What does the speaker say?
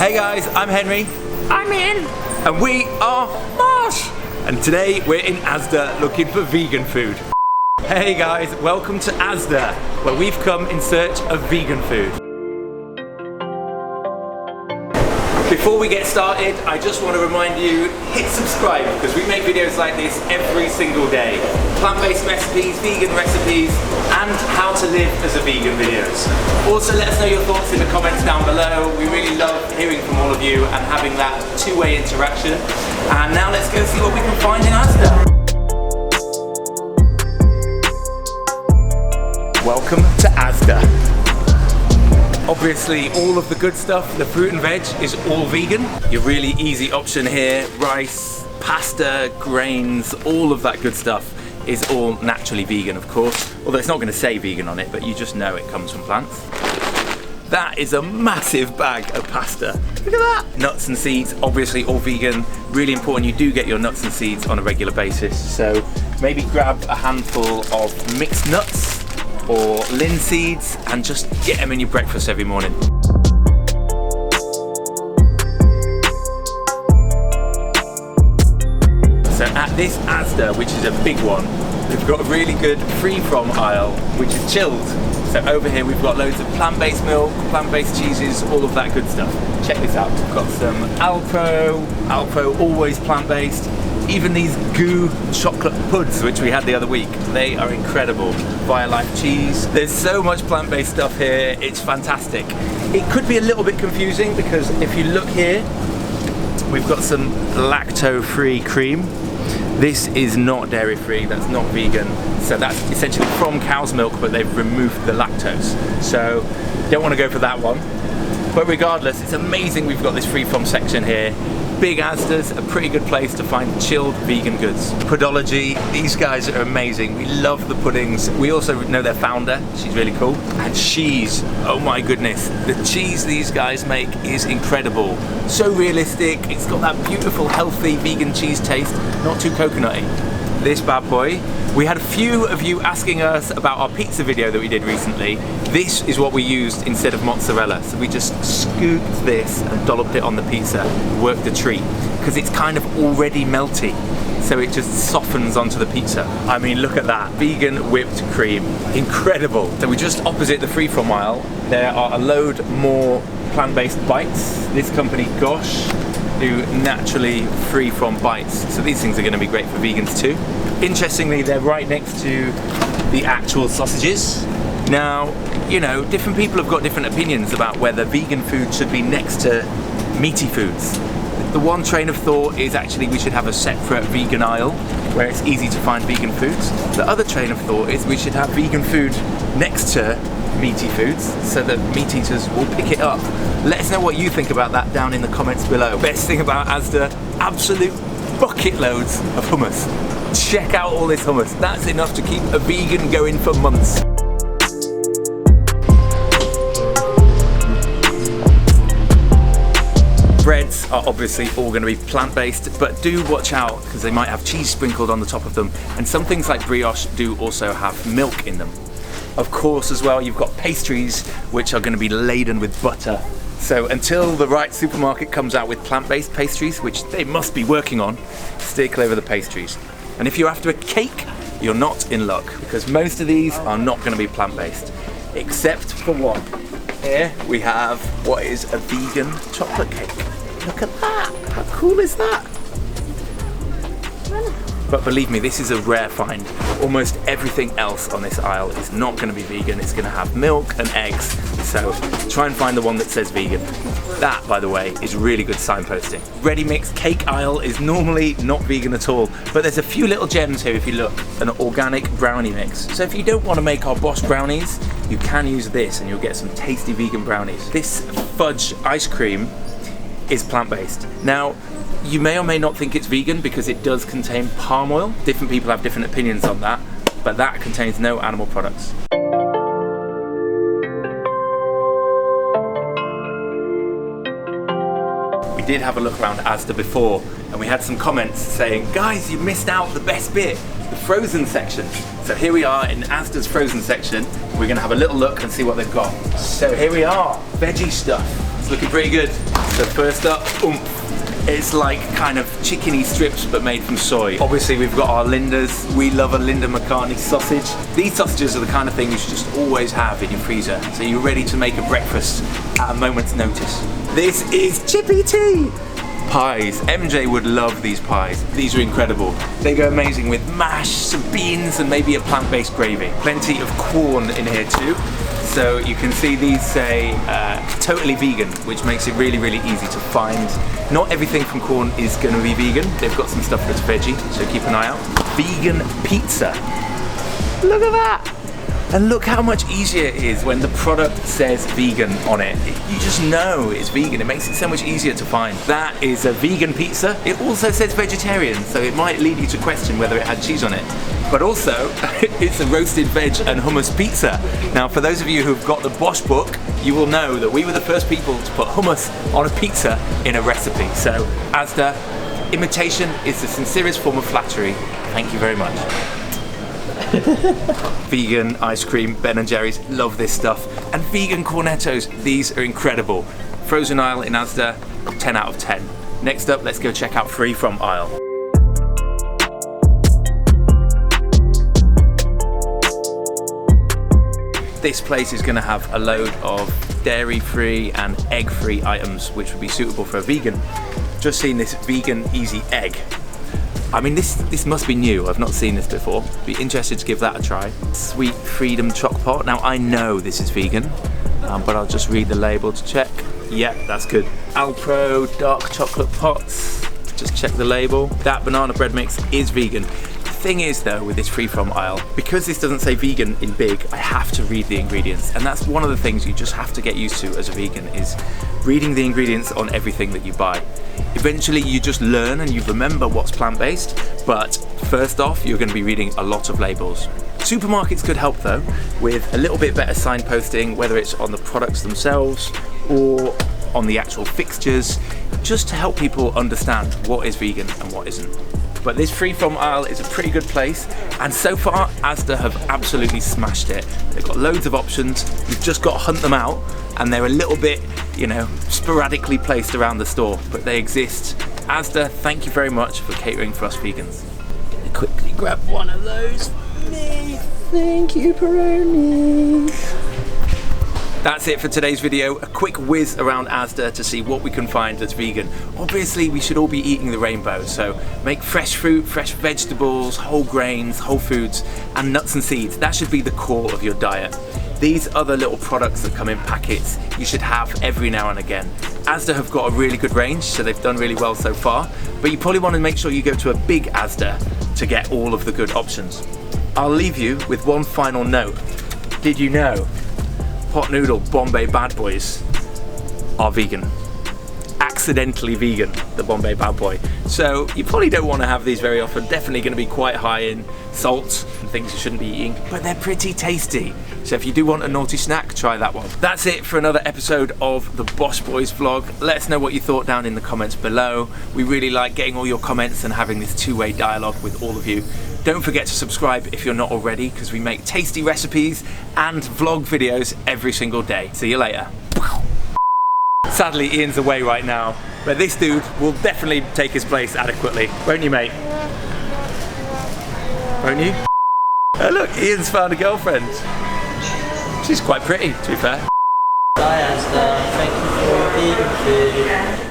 Hey guys, I'm Henry. I'm in. And we are BOSH. And today we're in Asda looking for vegan food. Hey guys, welcome to Asda, where we've come in search of vegan food. Before we get started, I just want to remind you, hit subscribe because we make videos like this every single day. Plant-based recipes, vegan recipes, and how to live as a vegan videos. Also, let us know your thoughts in the comments down below. We really love hearing from all of you and having that two-way interaction. And now let's go see what we can find in Asda. Welcome to Asda. Obviously, all of the good stuff, the fruit and veg, is all vegan. Your really easy option here, rice, pasta, grains, all of that good stuff is all naturally vegan, of course. Although it's not going to say vegan on it, but you just know it comes from plants. That is a massive bag of pasta. Look at that! Nuts and seeds, obviously all vegan. Really important you do get your nuts and seeds on a regular basis. So maybe grab a handful of mixed nuts or linseeds and just get them in your breakfast every morning. So at this Asda, which is a big one, we've got a really good free-from aisle, which is chilled. So over here we've got loads of plant-based milk, plant-based cheeses, all of that good stuff. Check this out, we've got some Alpro always plant-based. Even these goo chocolate puds, which we had the other week, they are incredible. Violife cheese. There's so much plant-based stuff here, it's fantastic. It could be a little bit confusing because if you look here, we've got some lacto-free cream. This is not dairy-free, that's not vegan. So that's essentially from cow's milk, but they've removed the lactose. So don't want to go for that one. But regardless, it's amazing we've got this free-from section here. Big Asda's a pretty good place to find chilled vegan goods. Podology, these guys are amazing. We love the puddings. We also know their founder, she's really cool. And cheese, oh my goodness. The cheese these guys make is incredible. So realistic, it's got that beautiful, healthy vegan cheese taste, not too coconutty. This bad boy. We had a few of you asking us about our pizza video that we did recently. This is what we used instead of mozzarella. So we just scooped this and dolloped it on the pizza, worked a treat, because it's kind of already melty. So it just softens onto the pizza. I mean, look at that, vegan whipped cream, incredible. So we're just opposite the free-from aisle. There are a load more plant-based bites. This company, BOSH, do naturally free-from bites. So these things are gonna be great for vegans too. Interestingly, they're right next to the actual sausages. Now, you know, different people have got different opinions about whether vegan food should be next to meaty foods. The one train of thought is actually we should have a separate vegan aisle where it's easy to find vegan foods. The other train of thought is we should have vegan food next to meaty foods so that meat eaters will pick it up. Let us know what you think about that down in the comments below. Best thing about Asda, absolute bucket loads of hummus. Check out all this hummus. That's enough to keep a vegan going for months. Breads are obviously all going to be plant-based, but do watch out because they might have cheese sprinkled on the top of them. And some things like brioche do also have milk in them. Of course, as well, you've got pastries, which are going to be laden with butter. So until the right supermarket comes out with plant-based pastries, which they must be working on, stay clear of the pastries. And if you're after a cake, you're not in luck, because most of these are not going to be plant-based, except for one. Here we have what is a vegan chocolate cake. Look at that! How cool is that? But believe me, this is a rare find. Almost everything else on this aisle is not going to be vegan. It's going to have milk and eggs. So try and find the one that says vegan. That, by the way, is really good signposting. Ready-mix cake aisle is normally not vegan at all, but there's a few little gems here if you look. An organic brownie mix. So if you don't want to make our BOSH brownies, you can use this and you'll get some tasty vegan brownies. This fudge ice cream is plant-based. Now, you may or may not think it's vegan because it does contain palm oil. Different people have different opinions on that, but that contains no animal products. We did have a look around Asda before and we had some comments saying, guys, you missed out the best bit, the frozen section. So here we are in Asda's frozen section. We're gonna have a little look and see what they've got. So here we are, veggie stuff. It's looking pretty good. So first up, oomph. It's like kind of chickeny strips but made from soy. Obviously we've got our Lindas. We love a Linda McCartney sausage. These sausages are the kind of thing you should just always have in your freezer, so you're ready to make a breakfast at a moment's notice. This is Chippy Tea! Pies. MJ would love these pies. These are incredible. They go amazing with mash, some beans and maybe a plant-based gravy. Plenty of corn in here too. So you can see these say totally vegan, which makes it really, really easy to find. Not everything from corn is going to be vegan. They've got some stuff that's veggie, so keep an eye out. Vegan pizza. Look at that! And look how much easier it is when the product says vegan on it. You just know it's vegan. It makes it so much easier to find. That is a vegan pizza. It also says vegetarian, so it might lead you to question whether it had cheese on it. But also, it's a roasted veg and hummus pizza. Now, for those of you who've got the BOSH book, you will know that we were the first people to put hummus on a pizza in a recipe. So, Asda, imitation is the sincerest form of flattery. Thank you very much. Vegan ice cream, Ben & Jerry's, love this stuff. And vegan cornettos, these are incredible. Frozen aisle in Asda, 10 out of 10. Next up, let's go check out free from aisle. This place is going to have a load of dairy-free and egg-free items which would be suitable for a vegan. Just seen this vegan easy egg. I mean, this must be new. I've not seen this before. Be interested to give that a try. Sweet Freedom Choc Pot. Now I know this is vegan, but I'll just read the label to check. Yeah, that's good. Alpro Dark Chocolate Pots. Just check the label. That banana bread mix is vegan. The thing is though, with this free from aisle, because this doesn't say vegan in big, I have to read the ingredients, and that's one of the things you just have to get used to as a vegan, is reading the ingredients on everything that you buy. Eventually you just learn and you remember what's plant-based, but first off you're going to be reading a lot of labels. Supermarkets could help though with a little bit better signposting, whether it's on the products themselves or on the actual fixtures, just to help people understand what is vegan and what isn't. But this free from aisle is a pretty good place, and so far Asda have absolutely smashed it. They've got loads of options. You've just got to hunt them out, and they're a little bit, you know, sporadically placed around the store, but they exist. Asda, thank you very much for catering for us vegans. Quickly grab one of those for me. Thank you, Peronis. That's it for today's video. A quick whiz around Asda to see what we can find that's vegan. Obviously, we should all be eating the rainbow, so make fresh fruit, fresh vegetables, whole grains, whole foods, and nuts and seeds. That should be the core of your diet. These other little products that come in packets, you should have every now and again. Asda have got a really good range, so they've done really well so far, but you probably want to make sure you go to a big Asda to get all of the good options. I'll leave you with one final note. Did you know pot noodle Bombay Bad Boys are vegan? Accidentally vegan, the Bombay Bad Boy. So you probably don't want to have these very often. Definitely going to be quite high in salt and things you shouldn't be eating, but they're pretty tasty. So if you do want a naughty snack, try that one. That's it for another episode of the BOSH Boys vlog. Let us know what you thought down in the comments below. We really like getting all your comments and having this two-way dialogue with all of you. Don't forget to subscribe if you're not already, because we make tasty recipes and vlog videos every single day. See you later. Sadly, Ian's away right now, but this dude will definitely take his place adequately. Won't you, mate? Won't you? Oh look, Ian's found a girlfriend. She's quite pretty, to be fair. Bye, Asda. Thank you for your vegan food.